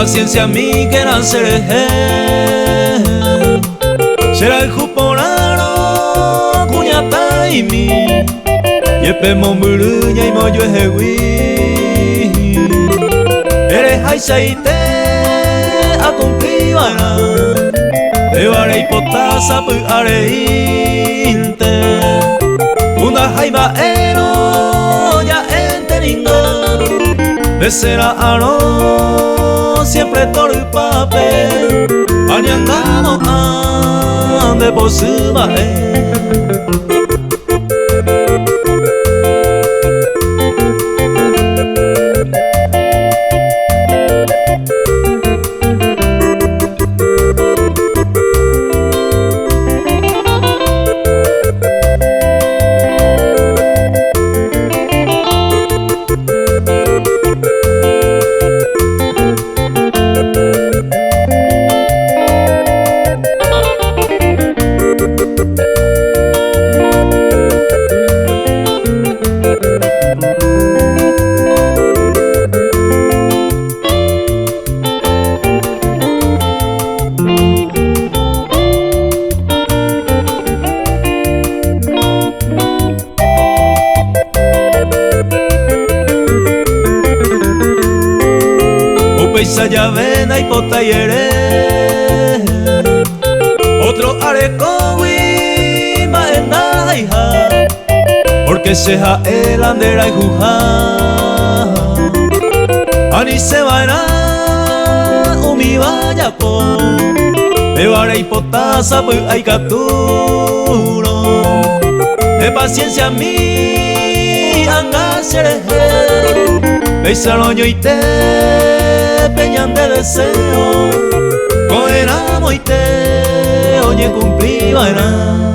paciencia mi que naceré. Será el juporano cuñata y mi yepe momburuña y moyo ejewi. Eres aisaite a cumplibana te vare hipotasa pu areinte. Una jaiba ero ya enteningo de será aro siempre todo el papel. Añangamos ande por su baje. Upeisa yavena y potayere otro arecowi ma enda hija porque seja el andera y juja ani se vaina umi vaya po me vare y potasa pues hay caturo de paciencia mi anga sereje beisaloño y te peñan de deseo, coeramo y te oye cumplí vaina.